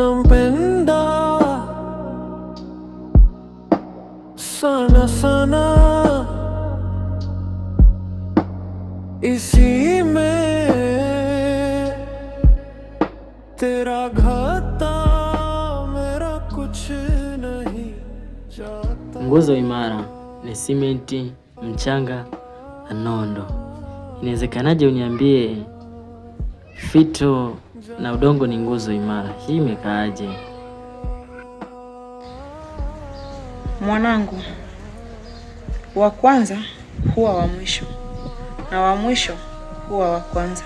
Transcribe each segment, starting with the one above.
nampenda sana sana, इसी में तेरा घाटा मेरा कुछ नहीं जाता. Nguzo imara ni simenti, mchanga na nondo. Inawezekanaje uniambie fito na udongo ni nguzo imara? Hii imekaaje? Mwanangu, wa kwanza huwa wa mwisho na wa mwisho huwa wa kwanza.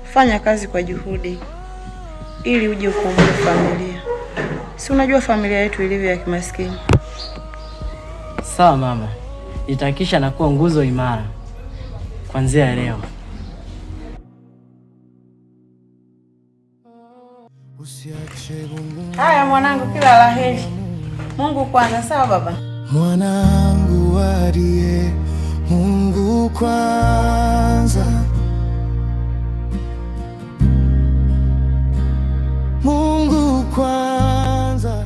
Fanya kazi kwa juhudi ili uje ukomboe familia. Si unajua familia yetu ilivyo ya kimaskini. Sawa mama, itakisha na kuwa nguzo imara kuanzia leo. Haya mwanangu, kila la heri. Mungu kwanza, sawa baba? Mwanangu wadie, Mungu kwanza, Mungu kwanza.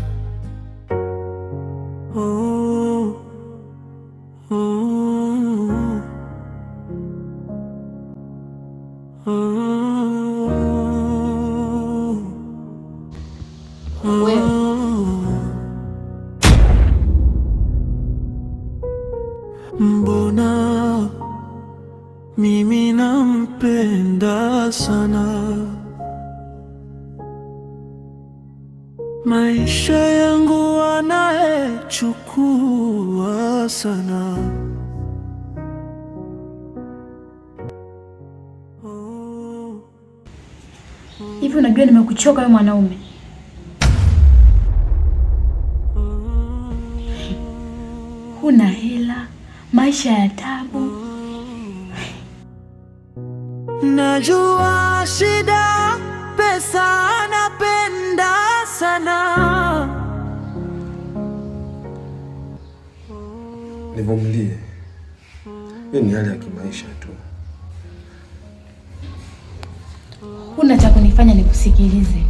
Mbona mimi nampenda sana, maisha yangu anayechukua sana. Hivi unajua nimekuchoka wewe mwanaume? Huna hela, maisha ya tabu. Najua shida, pesa napenda sana. Nivumilie. Hii ni hali ya kimaisha tu. Huna cha kunifanya nikusikilize.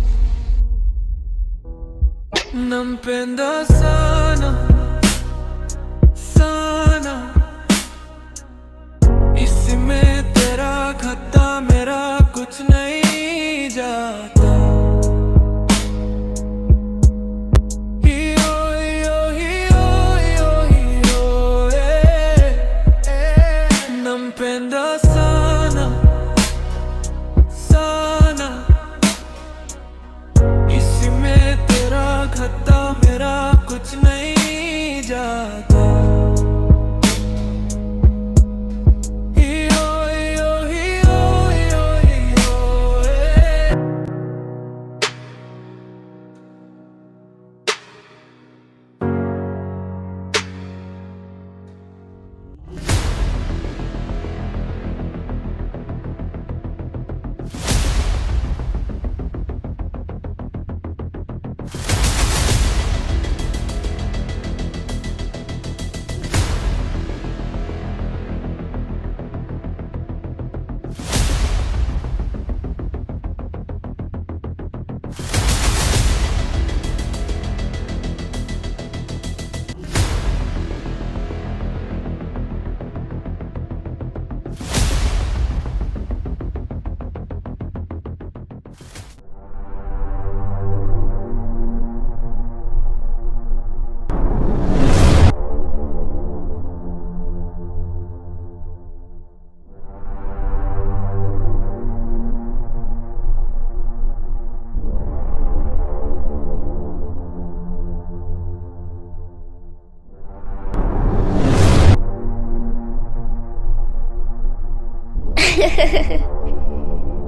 Nampenda sana sana, इसमें तेरा खाता मेरा कुछ नहीं जाता. हियो हियो हियो हियो हियो nampenda sana sana, इसमें तेरा खाता मेरा कुछ नहीं जाता.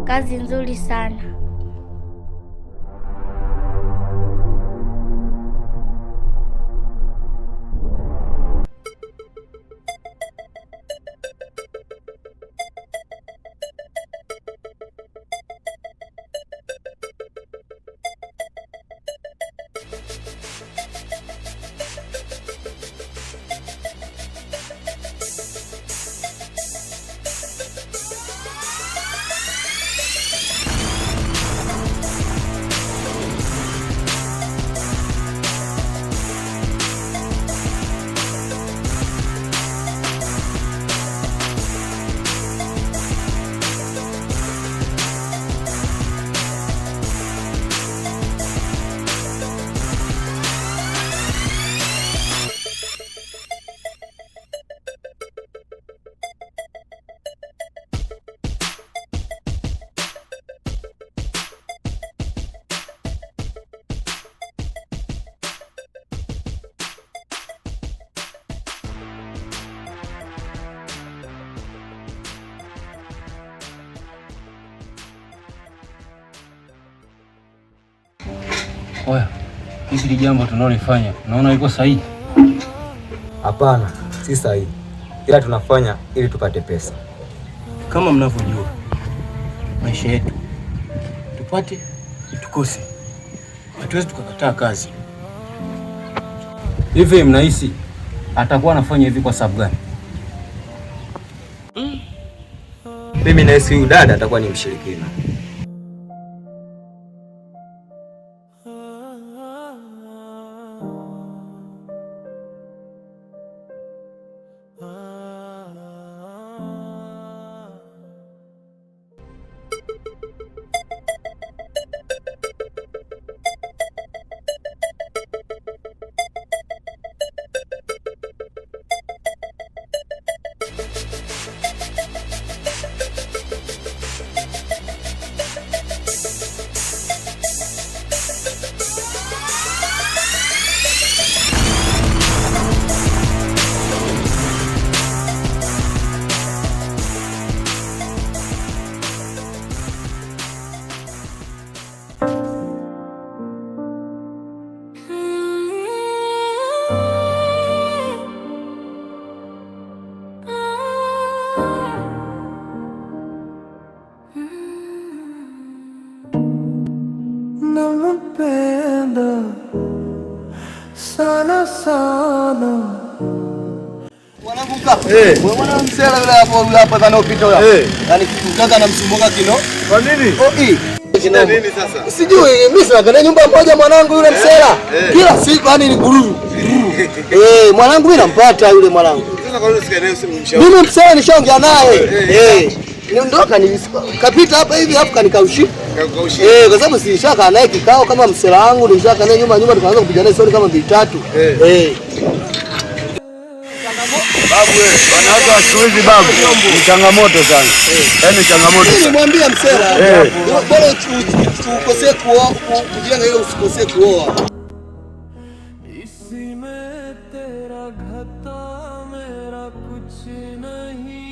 Kazi nzuri sana. Oya, hili jambo tunalofanya naona liko sahihi? Hapana, si sahihi, ila tunafanya ili tupate pesa. Kama mnavyojua maisha yetu, tupate tukose, hatuwezi tukakataa kazi. Hivi mnahisi atakuwa anafanya hivi kwa sababu gani? Mimi nahisi huyu dada atakuwa ni mshirikina. Nampenda sana sana. Mwanangu mkapa. Wewe mwana msela yule hapo anopita yule. Yaani mkaka anamsumbuka kino. Kwa nini? Kina nini sasa? Sijui mimi sina nyumba moja mwanangu yule msela. Kila siku yani ni gururu. Mwanangu mimi nampata yule mwanangu. Sasa kwa nini usikae usimshauri? Mimi msela nishaongea naye. Niondoka kapita hapa hivi afu kanikaushika. Kwa sababu si shaka naye kikao kama msela wangu nilishaka naye nyuma tukaanza kupiga naye story kama 2-3. Babu wewe, wanawake wa siku hizi babu, ni changamoto sana. Yaani changamoto sana. Nimwambia msela, bora ukosee kuoa, kujenga ile usikosee kuoa. इसी में तेरा घाटा मेरा कुछ नहीं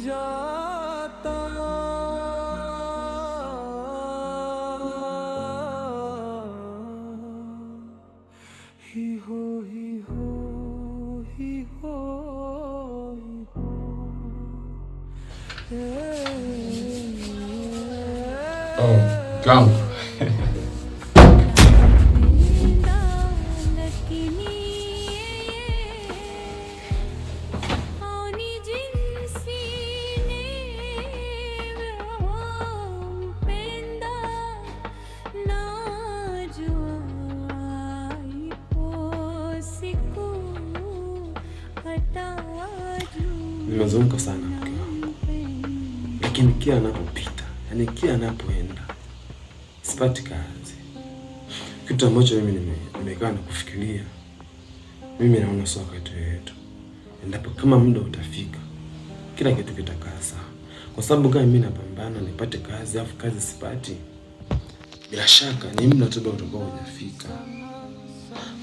जाता ही हो ही हो ही हो Kangu. Nimezunguka sana mke wangu, lakini kila anapopita, yani kila anapoenda sipati kazi. Kitu ambacho mimi nimekaa na kufikiria, mimi naona sio wakati wetu, endapo kama muda utafika kila kitu kitakaa sawa. Kwa sababu kama mimi napambana nipate kazi afu kazi sipati, bila shaka ni muda tu utakuwa hujafika.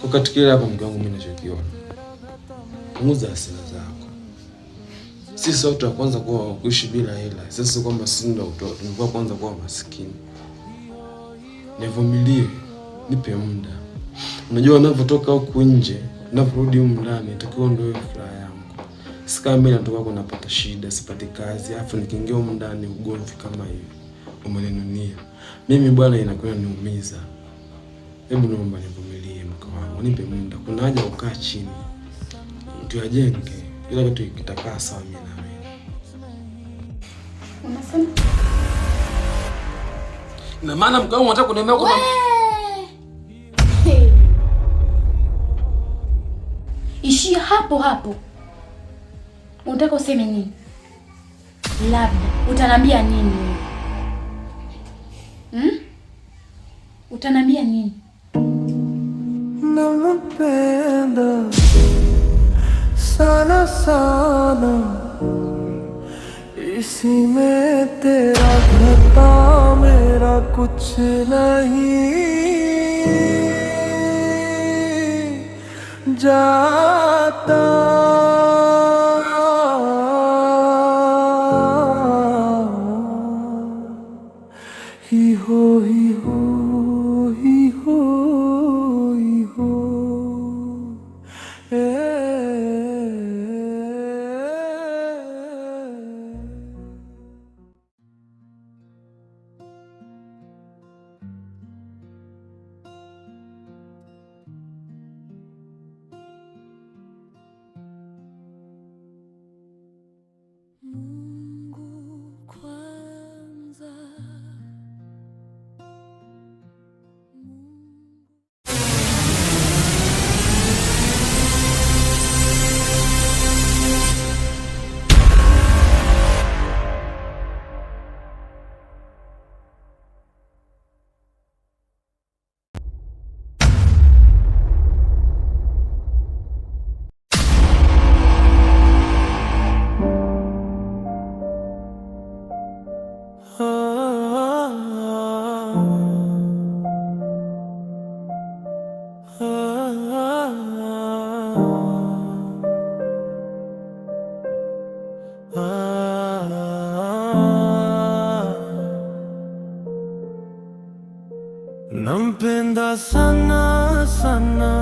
Kwa katika ile hapa mke wangu, mimi ninachokiona, punguza hasira zako. Sisi watu wa kwanza kuwa kuishi bila hela. Sisi kwamba sisi ndio tumekuwa kwanza kuwa maskini. Nivumilie, nipe muda. Unajua ninapotoka huku nje, ninaporudi huko ndani, itakuwa ndio furaha yangu. Sika mimi natoka huko napata shida, sipati kazi, afu nikiingia huko ndani ugomvi kama hivi. Umeninunia. Mimi bwana inakuwa niumiza. Hebu naomba nivumilie mke wangu, nipe muda. Kuna haja ukaa chini. Tuyajenge. Kila kitu kitakaa sawa mimi na wewe. Unasema? Na maana mke wangu anataka kuniambia kwamba Ishia hapo hapo. Unataka useme nini? Labda utanambia nini wewe? Utanambia nini? Nampenda sana sana, इसी में तेरा घाटा मेरा कुछ नहीं जाता nampenda sana sana.